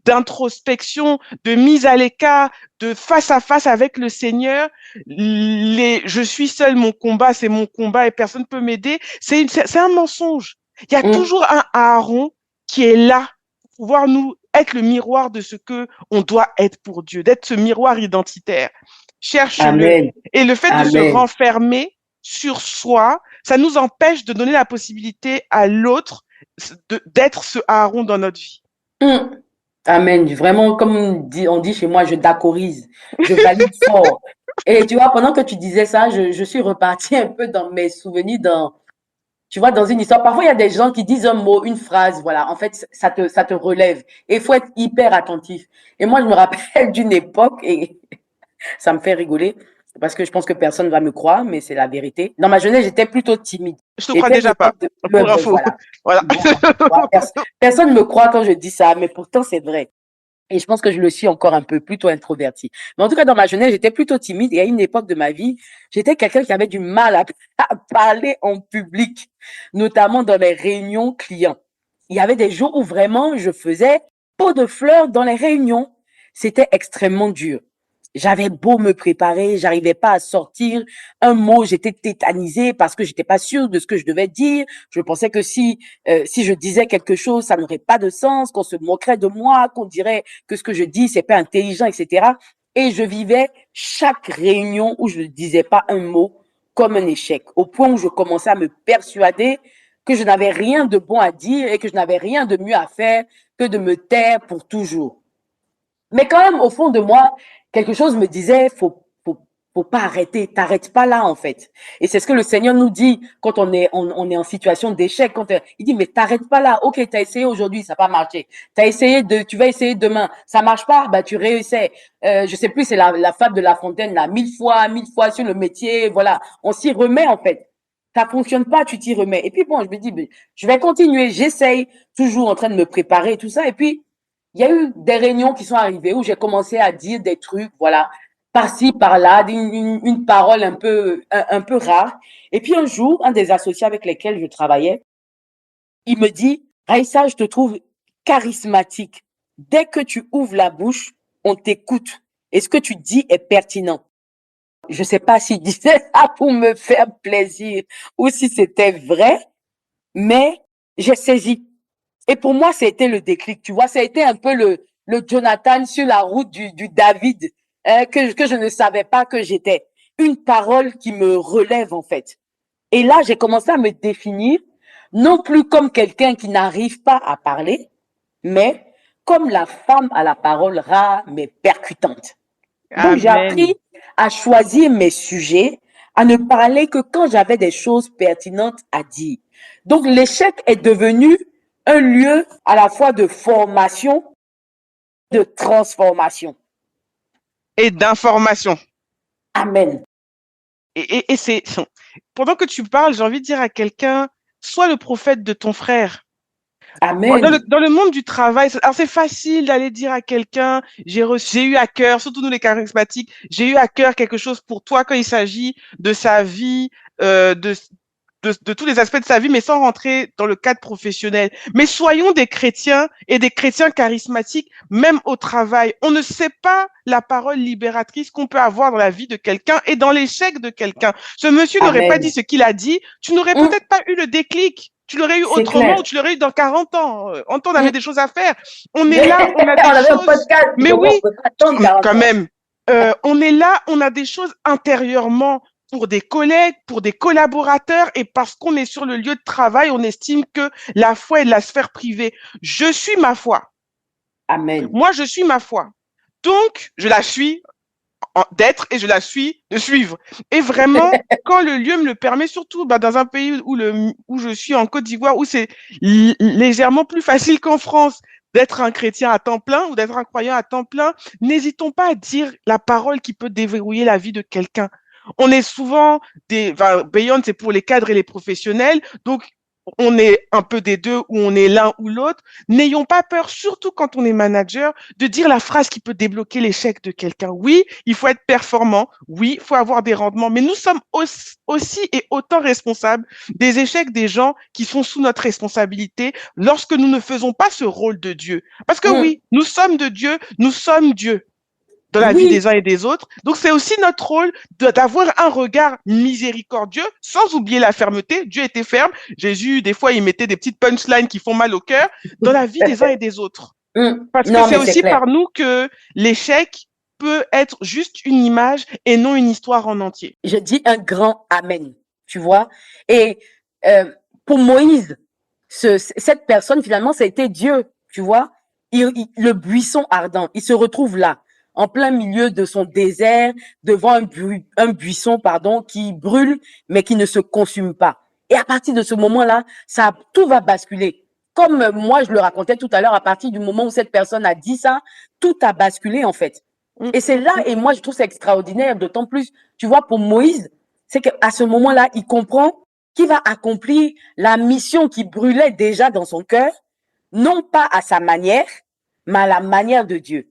d'introspection, de mise à l'écart, de face à face avec le Seigneur, je suis seul, mon combat, c'est mon combat et personne ne peut m'aider. C'est un mensonge. Il y a toujours un Aaron qui est là pour pouvoir nous être le miroir de ce que on doit être pour Dieu, d'être ce miroir identitaire. Cherche-le. Amen. Et le fait Amen. de se renfermer sur soi, ça nous empêche de donner la possibilité à l'autre d'être ce Aaron dans notre vie. Amen. Vraiment, comme on dit chez moi, je d'accorise, je valide fort. Et tu vois, pendant que tu disais ça, je suis repartie un peu dans mes souvenirs, tu vois, dans une histoire. Parfois, il y a des gens qui disent un mot, une phrase, voilà. En fait, ça te relève. Et il faut être hyper attentif. Et moi, je me rappelle d'une époque, et ça me fait rigoler, parce que je pense que personne ne va me croire, mais c'est la vérité. Dans ma jeunesse, j'étais plutôt timide. Je te crois déjà pas, pour info. Voilà. Personne ne me croit quand je dis ça, mais pourtant, c'est vrai. Et je pense que je le suis encore un peu, plutôt introverti. Mais en tout cas, dans ma jeunesse, j'étais plutôt timide. Et à une époque de ma vie, j'étais quelqu'un qui avait du mal à parler en public, notamment dans les réunions clients. Il y avait des jours où vraiment je faisais pot de fleurs dans les réunions. C'était extrêmement dur. J'avais beau me préparer, j'arrivais pas à sortir un mot, j'étais tétanisée parce que j'étais pas sûre de ce que je devais dire. Je pensais que si je disais quelque chose, ça n'aurait pas de sens, qu'on se moquerait de moi, qu'on dirait que ce que je dis c'est pas intelligent, etc. Et je vivais chaque réunion où je ne disais pas un mot comme un échec, au point où je commençais à me persuader que je n'avais rien de bon à dire et que je n'avais rien de mieux à faire que de me taire pour toujours. Mais quand même, au fond de moi, quelque chose me disait, faut pas arrêter, t'arrêtes pas là, en fait. Et c'est ce que le Seigneur nous dit quand on est en situation d'échec. Il dit, mais t'arrêtes pas là. Ok, t'as essayé aujourd'hui, ça n'a pas marché. Tu vas essayer demain. Ça marche pas, bah, tu réessais. Je sais plus, c'est la fable de La Fontaine, là. 1000 fois sur le métier, voilà. On s'y remet, en fait. Ça fonctionne pas, tu t'y remets. Et puis bon, je me dis, je vais continuer, j'essaye, toujours en train de me préparer et tout ça. Et puis, il y a eu des réunions qui sont arrivées où j'ai commencé à dire des trucs, voilà, par-ci, par-là, une parole un peu rare. Et puis un jour, un des associés avec lesquels je travaillais, il me dit, Raïssa, je te trouve charismatique. Dès que tu ouvres la bouche, on t'écoute. Et ce que tu dis est pertinent. Je ne sais pas s'il disait ça pour me faire plaisir ou si c'était vrai, mais j'ai saisi. Et pour moi, ça a été le déclic, tu vois. Ça a été un peu le Jonathan sur la route du David, que je ne savais pas que j'étais. Une parole qui me relève, en fait. Et là, j'ai commencé à me définir, non plus comme quelqu'un qui n'arrive pas à parler, mais comme la femme à la parole rare, mais percutante. Donc, j'ai Amen. appris à choisir mes sujets, à ne parler que quand j'avais des choses pertinentes à dire. Donc, l'échec est devenu un lieu à la fois de formation, de transformation. Et d'information. Amen. Et c'est, pendant que tu parles, j'ai envie de dire à quelqu'un, sois le prophète de ton frère. Amen. Dans le monde du travail, alors c'est facile d'aller dire à quelqu'un, j'ai eu à cœur, surtout nous les charismatiques, j'ai eu à cœur quelque chose pour toi quand il s'agit de sa vie, euh, de, de tous les aspects de sa vie, mais sans rentrer dans le cadre professionnel. Mais soyons des chrétiens et des chrétiens charismatiques, même au travail. On ne sait pas la parole libératrice qu'on peut avoir dans la vie de quelqu'un et dans l'échec de quelqu'un. Ce monsieur n'aurait pas dit Amen. ce qu'il a dit, tu n'aurais peut-être pas eu le déclic. Tu l'aurais eu C'est autrement ou clair. tu l'aurais eu dans 40 ans. On avait Mm. des choses à faire. On est là, on a On des avait un choses. podcast, Mais donc oui, on peut pas attendre 40 quand ans. même. On est là, on a des choses intérieurement pour des collègues, pour des collaborateurs, et parce qu'on est sur le lieu de travail, on estime que la foi est de la sphère privée. Je suis ma foi. Amen. Moi, je suis ma foi. Donc, je la suis d'être et je la suis de suivre. Et vraiment, quand le lieu me le permet, surtout dans un pays où je suis en Côte d'Ivoire, où c'est légèrement plus facile qu'en France d'être un chrétien à temps plein ou d'être un croyant à temps plein, n'hésitons pas à dire la parole qui peut déverrouiller la vie de quelqu'un. On est souvent Beyond, c'est pour les cadres et les professionnels, donc on est un peu des deux ou on est l'un ou l'autre. N'ayons pas peur, surtout quand on est manager, de dire la phrase qui peut débloquer l'échec de quelqu'un. Oui, il faut être performant. Oui, il faut avoir des rendements. Mais nous sommes aussi et autant responsables des échecs des gens qui sont sous notre responsabilité lorsque nous ne faisons pas ce rôle de Dieu. Parce que Mm. oui, nous sommes de Dieu, nous sommes Dieu dans la vie Oui, des uns et des autres. Donc, c'est aussi notre rôle d'avoir un regard miséricordieux, sans oublier la fermeté. Dieu était ferme. Jésus, des fois, il mettait des petites punchlines qui font mal au cœur dans la vie des uns et des autres. mm. Parce que Non, c'est mais c'est aussi clair. par nous que l'échec peut être juste une image et non une histoire en entier. Je dis un grand Amen, tu vois. Et euh, pour Moïse, cette personne, finalement, ça a été Dieu, tu vois. Le buisson ardent, il se retrouve là, en plein milieu de son désert, devant un buisson, pardon, qui brûle, mais qui ne se consume pas. Et à partir de ce moment-là, tout va basculer. Comme moi, je le racontais tout à l'heure, à partir du moment où cette personne a dit ça, tout a basculé, en fait. Mm, Et c'est mm, là, mm. et moi, je trouve ça extraordinaire, d'autant plus, tu vois, pour Moïse, c'est qu'à ce moment-là, il comprend qu'il va accomplir la mission qui brûlait déjà dans son cœur, non pas à sa manière, mais à la manière de Dieu.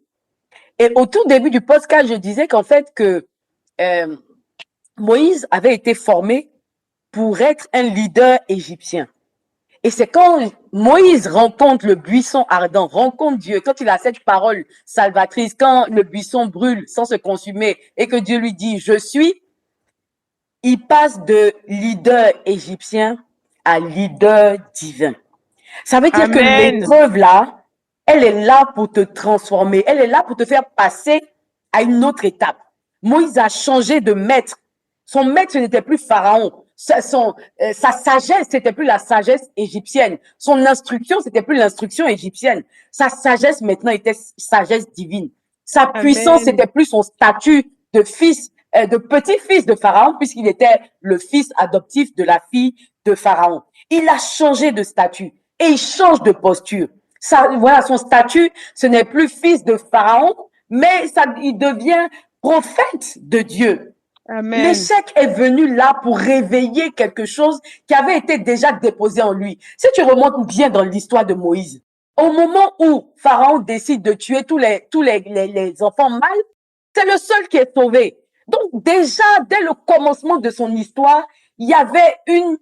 Et au tout début du podcast, je disais qu'en fait, que euh, Moïse avait été formé pour être un leader égyptien. Et c'est quand Moïse rencontre le buisson ardent, rencontre Dieu, quand il a cette parole salvatrice, quand le buisson brûle sans se consumer et que Dieu lui dit, je suis, il passe de leader égyptien à leader divin. Ça veut dire que Amen. l'épreuve là, elle est là pour te transformer, elle est là pour te faire passer à une autre étape. Moïse a changé de maître. Son maître, ce n'était plus Pharaon. Sa sagesse, c'était plus la sagesse égyptienne. Son instruction, c'était plus l'instruction égyptienne. Sa sagesse, maintenant, était sagesse divine. Sa puissance, Amen. c'était plus son statut de fils, de petit-fils de Pharaon, puisqu'il était le fils adoptif de la fille de Pharaon. Il a changé de statut et il change de posture. Voilà, son statut, ce n'est plus fils de Pharaon, mais il devient prophète de Dieu. Amen. L'échec est venu là pour réveiller quelque chose qui avait été déjà déposé en lui. Si tu remontes bien dans l'histoire de Moïse, Au moment où Pharaon décide de tuer tous les enfants mâles, c'est le seul qui est sauvé. Donc déjà, dès le commencement de son histoire, il y avait une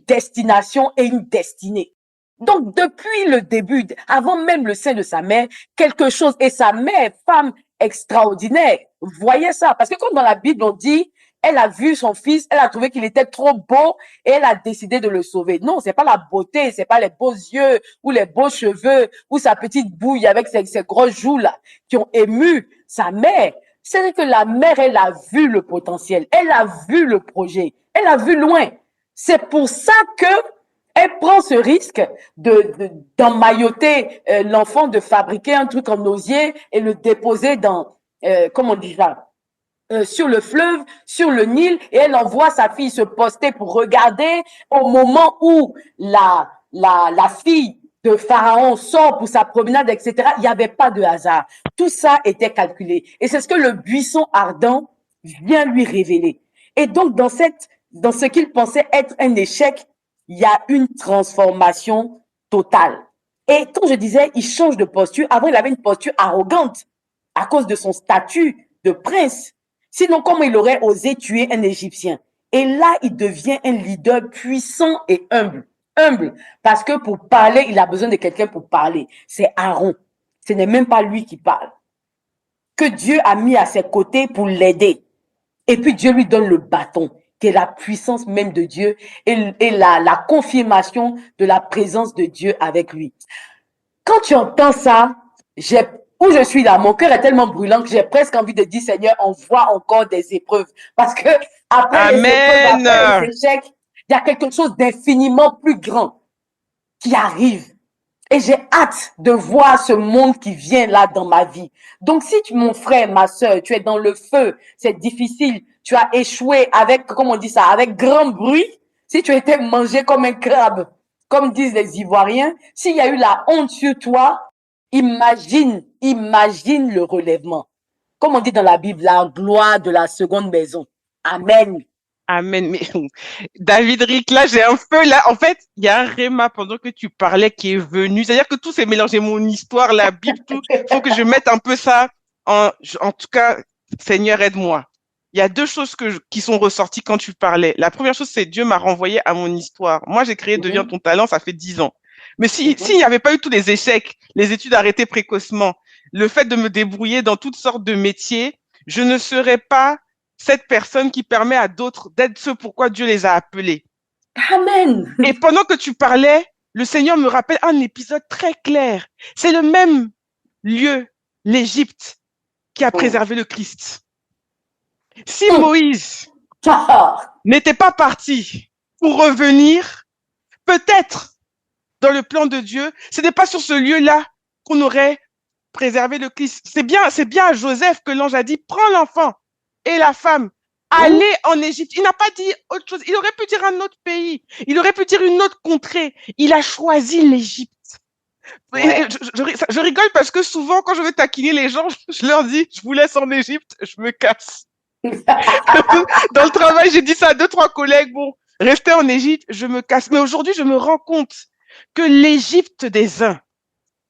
destination et une destinée. Donc depuis le début, avant même le sein de sa mère, quelque chose, et sa mère, femme extraordinaire, voyait ça. Parce que comme dans la Bible, on dit, elle a vu son fils, elle a trouvé qu'il était trop beau et elle a décidé de le sauver. Non, c'est pas la beauté, c'est pas les beaux yeux ou les beaux cheveux ou sa petite bouille avec ses grosses joues là qui ont ému sa mère. C'est que la mère, elle a vu le potentiel, elle a vu le projet, elle a vu loin. C'est pour ça que elle prend ce risque d'emmailloter l'enfant, de fabriquer un truc en osier et le déposer dans, comment on dit ça, sur le fleuve, sur le Nil, et elle envoie sa fille se poster pour regarder au moment où la fille de Pharaon sort pour sa promenade, etc. Il n'y avait pas de hasard. Tout ça était calculé. Et c'est ce que le buisson ardent vient lui révéler. Et donc, dans ce qu'il pensait être un échec, il y a une transformation totale. Et quand je disais, il change de posture, avant, il avait une posture arrogante à cause de son statut de prince. Sinon, comment il aurait osé tuer un Égyptien? Et là, il devient un leader puissant et humble. Humble, parce que pour parler, il a besoin de quelqu'un pour parler. C'est Aaron. Ce n'est même pas lui qui parle. Que Dieu a mis à ses côtés pour l'aider. Et puis Dieu lui donne le bâton, qui est la puissance même de Dieu et la confirmation de la présence de Dieu avec lui. Quand tu entends ça, où je suis là, mon cœur est tellement brûlant que j'ai presque envie de dire, Seigneur, envoie encore des épreuves. Parce que après les épreuves, après les échecs, il y a quelque chose d'infiniment plus grand qui arrive. Et j'ai hâte de voir ce monde qui vient là dans ma vie. Donc, si mon frère, ma soeur, tu es dans le feu, c'est difficile, tu as échoué avec, comment on dit ça, avec grand bruit, si tu étais mangé comme un crabe, comme disent les Ivoiriens, s'il y a eu la honte sur toi, imagine le relèvement. Comme on dit dans la Bible, la gloire de la seconde maison. Amen. Amen. Mais David Rick, là, j'ai un feu. Là, en fait, il y a un réma pendant que tu parlais qui est venu. C'est-à-dire que tout s'est mélangé, mon histoire, la Bible, tout. Il faut que je mette un peu ça en tout cas, Seigneur, aide-moi. Il y a deux choses qui sont ressorties quand tu parlais. La première chose, c'est Dieu m'a renvoyé à mon histoire. Moi, j'ai créé Deviens ton talent, ça fait 10 ans. Mais s'il n'y avait pas eu tous les échecs, les études arrêtées précocement, le fait de me débrouiller dans toutes sortes de métiers, je ne serais pas cette personne qui permet à d'autres d'être ce pourquoi Dieu les a appelés. Amen. Et pendant que tu parlais, le Seigneur me rappelle un épisode très clair. C'est le même lieu, l'Égypte, qui a préservé le Christ. Si Moïse n'était pas parti pour revenir, peut-être dans le plan de Dieu, ce n'est pas sur ce lieu-là qu'on aurait préservé le Christ. C'est bien à Joseph que l'ange a dit, prends l'enfant et la femme, allez en Égypte. Il n'a pas dit autre chose. Il aurait pu dire un autre pays. Il aurait pu dire une autre contrée. Il a choisi l'Égypte. Ouais. Je rigole parce que souvent, quand je veux taquiner les gens, je leur dis, je vous laisse en Égypte, je me casse. Dans le travail, j'ai dit ça à 2-3 collègues. Bon, restez en Égypte, je me casse. Mais aujourd'hui, je me rends compte que l'Égypte des uns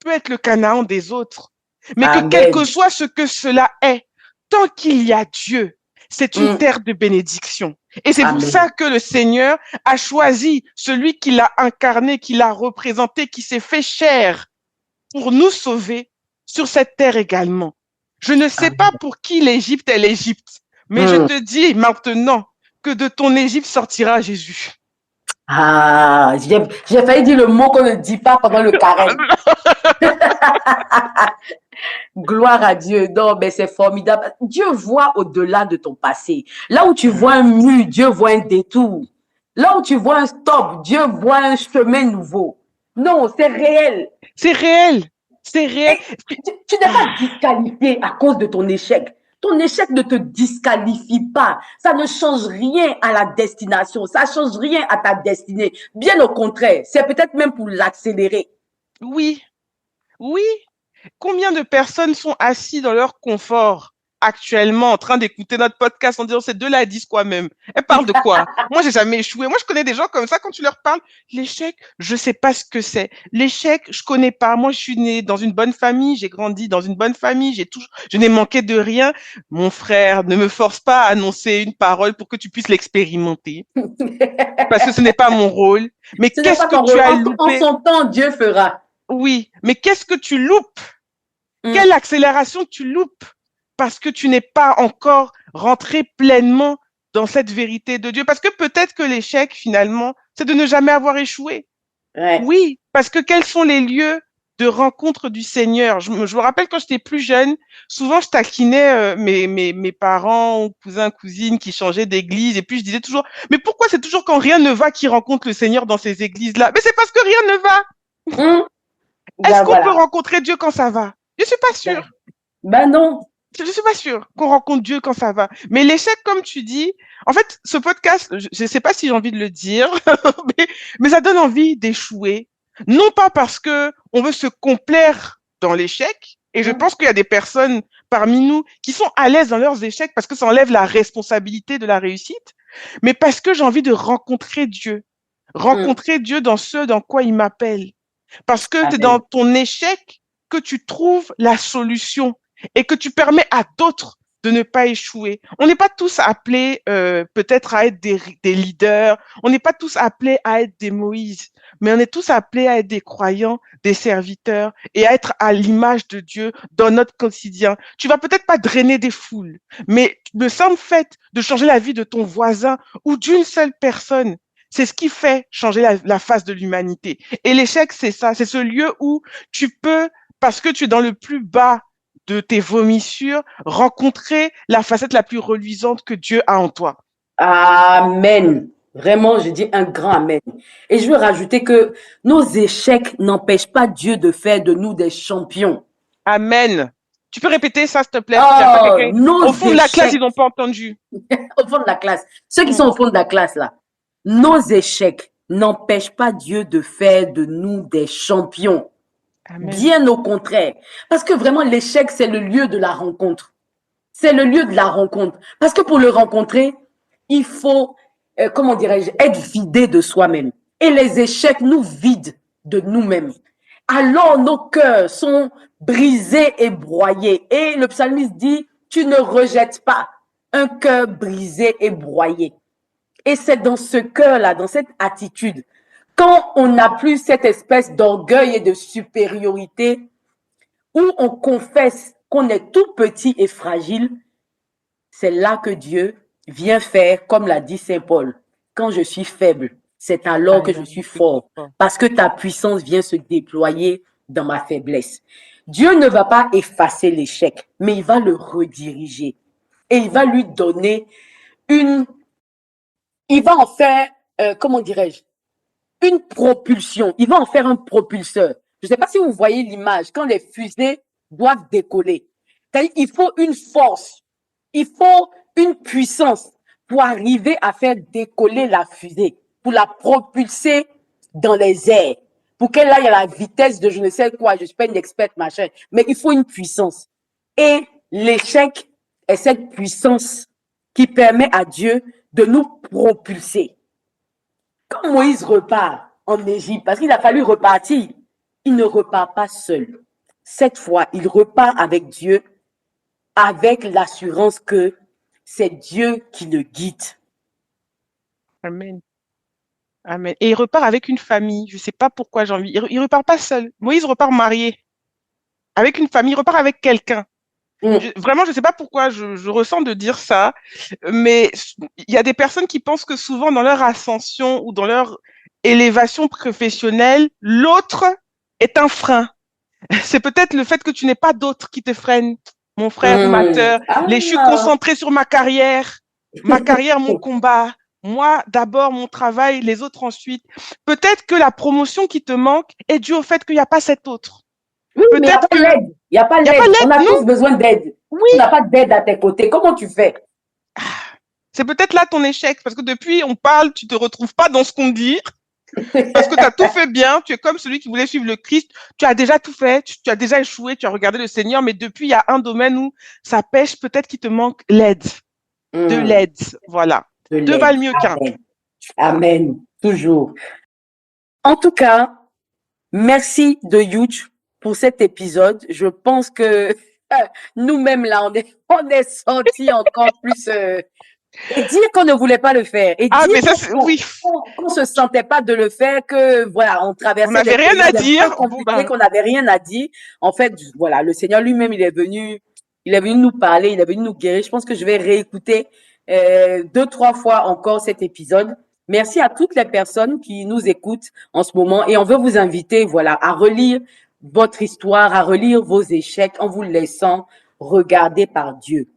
peut être le Canaan des autres. Mais Amen. Que quel que soit ce que cela est, tant qu'il y a Dieu, c'est une terre de bénédiction. Et c'est pour ça que le Seigneur a choisi celui qui l'a incarné, qui l'a représenté, qui s'est fait chair pour nous sauver sur cette terre également. Je ne sais pas pour qui l'Égypte est l'Égypte, mais je te dis maintenant que de ton Égypte sortira Jésus. Ah, j'ai failli dire le mot qu'on ne dit pas pendant le carême. Gloire à Dieu. Non, mais c'est formidable. Dieu voit au-delà de ton passé. Là où tu vois un mur, Dieu voit un détour. Là où tu vois un stop, Dieu voit un chemin nouveau. Non, c'est réel. C'est réel. C'est réel. Tu n'es pas disqualifié à cause de ton échec. Ton échec ne te disqualifie pas. Ça ne change rien à la destination. Ça ne change rien à ta destinée. Bien au contraire, c'est peut-être même pour l'accélérer. Oui. Oui. Combien de personnes sont assises dans leur confort actuellement en train d'écouter notre podcast en disant ces deux-là elles disent quoi même? Elles parlent de quoi? Moi, j'ai jamais échoué. Moi, je connais des gens comme ça, quand tu leur parles, l'échec, je sais pas ce que c'est. L'échec, je connais pas. Moi, je suis née dans une bonne famille, j'ai grandi dans une bonne famille, je n'ai manqué de rien. Mon frère, ne me force pas à annoncer une parole pour que tu puisses l'expérimenter, parce que ce n'est pas mon rôle. Mais Ce n'est qu'est-ce pas que ton tu rôle. as En loupé? son temps, Dieu fera. Oui, mais qu'est-ce que tu loupes? Mm. Quelle accélération tu loupes parce que tu n'es pas encore rentré pleinement dans cette vérité de Dieu. Parce que peut-être que l'échec, finalement, c'est de ne jamais avoir échoué. Ouais. Oui, parce que quels sont les lieux de rencontre du Seigneur? Je me rappelle quand j'étais plus jeune, souvent je taquinais mes parents, cousins, cousines qui changeaient d'église, et puis je disais toujours, mais pourquoi c'est toujours quand rien ne va qu'ils rencontrent le Seigneur dans ces églises-là? Mais c'est parce que rien ne va. Mm. Est-ce Ben qu'on peut voilà. rencontrer Dieu quand ça va? Je suis pas Ben, sûre. ben non. Je ne suis pas sûre qu'on rencontre Dieu quand ça va. Mais l'échec, comme tu dis, en fait, ce podcast, je ne sais pas si j'ai envie de le dire, mais ça donne envie d'échouer. Non pas parce que on veut se complaire dans l'échec, et je Mm. pense qu'il y a des personnes parmi nous qui sont à l'aise dans leurs échecs parce que ça enlève la responsabilité de la réussite, mais parce que j'ai envie de Mm. rencontrer Dieu dans ce dans quoi il m'appelle. Parce que c'est dans Amen. ton échec que tu trouves la solution et que tu permets à d'autres de ne pas échouer. On n'est pas tous appelés peut-être à être des leaders, on n'est pas tous appelés à être des Moïse, mais on est tous appelés à être des croyants, des serviteurs et à être à l'image de Dieu dans notre quotidien. Tu vas peut-être pas drainer des foules, mais le simple fait de changer la vie de ton voisin ou d'une seule personne, c'est ce qui fait changer la face de l'humanité. Et l'échec, c'est ça, c'est ce lieu où tu peux, parce que tu es dans le plus bas de tes vomissures, rencontrer la facette la plus reluisante que Dieu a en toi. Amen. Vraiment, je dis un grand amen. Et je veux rajouter que nos échecs n'empêchent pas Dieu de faire de nous des champions. Amen. Tu peux répéter ça, s'il te plaît, parce qu'il n'y a pas Oh, quelqu'un. Au nos fond de la classe, ils échecs n'ont pas entendu. au fond de la classe. Ceux qui Mm. sont au fond de la classe, là, nos échecs n'empêchent pas Dieu de faire de nous des champions. Amen. Bien au contraire. Parce que vraiment, l'échec, c'est le lieu de la rencontre. C'est le lieu de la rencontre. Parce que pour le rencontrer, il faut, comment dirais-je, être vidé de soi-même. Et les échecs nous vident de nous-mêmes. Alors nos cœurs sont brisés et broyés. Et le psalmiste dit, tu ne rejettes pas un cœur brisé et broyé. Et c'est dans ce cœur-là, dans cette attitude, quand on n'a plus cette espèce d'orgueil et de supériorité, où on confesse qu'on est tout petit et fragile, c'est là que Dieu vient faire, comme l'a dit Saint Paul, quand je suis faible, c'est alors que je suis fort, parce que ta puissance vient se déployer dans ma faiblesse. Dieu ne va pas effacer l'échec, mais il va le rediriger. Et il va lui donner il va en faire, comment dirais-je, une propulsion. Il va en faire un propulseur. Je ne sais pas si vous voyez l'image, quand les fusées doivent décoller. C'est-à-dire, il faut une force, il faut une puissance pour arriver à faire décoller la fusée, pour la propulser dans les airs, pour qu'elle aille à la vitesse de je ne sais quoi, je ne suis pas une experte, machin, mais il faut une puissance. Et l'échec est cette puissance qui permet à Dieu de nous propulser. Quand Moïse repart en Égypte, parce qu'il a fallu repartir, il ne repart pas seul. Cette fois, il repart avec Dieu, avec l'assurance que c'est Dieu qui le guide. Amen. Amen. Et il repart avec une famille. Je ne sais pas pourquoi j'ai envie. Il repart pas seul. Moïse repart marié. Avec une famille, il repart avec quelqu'un. Vraiment, je ne sais pas pourquoi je ressens de dire ça, mais il y a des personnes qui pensent que souvent dans leur ascension ou dans leur élévation professionnelle, l'autre est un frein. C'est peut-être le fait que tu n'aies pas d'autre qui te freine, mon frère ou ma sœur. Je suis concentrée sur ma carrière, mon combat. Moi, d'abord, mon travail, les autres ensuite. Peut-être que la promotion qui te manque est due au fait qu'il n'y a pas cet autre. Oui, mais il n'y a pas l'aide. Il n'y a pas l'aide. On a tous besoin d'aide. Oui. Tu n'as pas d'aide à tes côtés. Comment tu fais? C'est peut-être là ton échec, parce que depuis, on parle, tu ne te retrouves pas dans ce qu'on dit. Parce que tu as tout fait bien, tu es comme celui qui voulait suivre le Christ, tu as déjà tout fait, tu as déjà échoué, tu as regardé le Seigneur, mais depuis, il y a un domaine où ça pêche, peut-être qu'il te manque l'aide. De l'aide, voilà. De Deux l'aide. balles mieux qu'un. Amen. Amen. Toujours. En tout cas, merci de Huge pour cet épisode. Je pense que nous-mêmes, là, on est sortis encore plus. Et dire qu'on ne voulait pas le faire. Et Ah, dire mais ça, c'est, oui. qu'on se sentait pas de le faire, que voilà, on traversait On n'avait des rien à périodes dire. un peu compliquées, qu'on n'avait rien à dire. En fait, voilà, le Seigneur lui-même, il est venu nous parler, il est venu nous guérir. Je pense que je vais réécouter 2-3 fois encore cet épisode. Merci à toutes les personnes qui nous écoutent en ce moment et on veut vous inviter, voilà, à relire votre histoire, à relire vos échecs en vous laissant regarder par Dieu.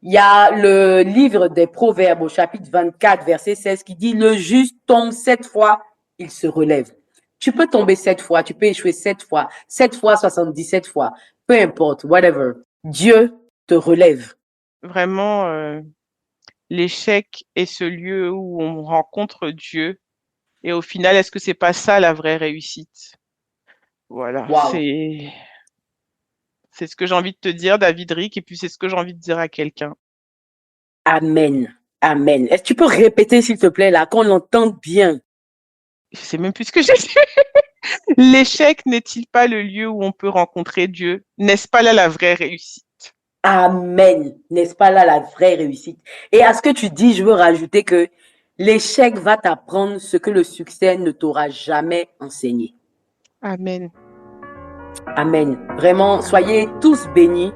Il y a le livre des Proverbes au chapitre 24, verset 16 qui dit « Le juste tombe 7 fois, il se relève ». Tu peux tomber 7 fois, tu peux échouer 7 fois, 77 fois, peu importe, whatever. Dieu te relève. Vraiment, l'échec est ce lieu où on rencontre Dieu. Et au final, est-ce que c'est pas ça la vraie réussite? Voilà, Wow. c'est ce que j'ai envie de te dire, David Rick, et puis c'est ce que j'ai envie de dire à quelqu'un. Amen. Amen. Est-ce que tu peux répéter, s'il te plaît, là, qu'on l'entende bien? Je sais même plus ce que j'ai dit. L'échec n'est-il pas le lieu où on peut rencontrer Dieu? N'est-ce pas là la vraie réussite? Amen. N'est-ce pas là la vraie réussite? Et à ce que tu dis, je veux rajouter que l'échec va t'apprendre ce que le succès ne t'aura jamais enseigné. Amen. Amen. Vraiment, soyez tous bénis.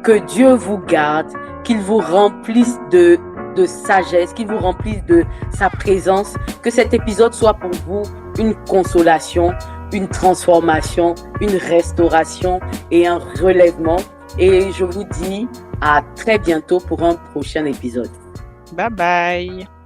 Que Dieu vous garde, qu'il vous remplisse de sagesse, qu'il vous remplisse de sa présence. Que cet épisode soit pour vous une consolation, une transformation, une restauration et un relèvement. Et je vous dis à très bientôt pour un prochain épisode. Bye bye.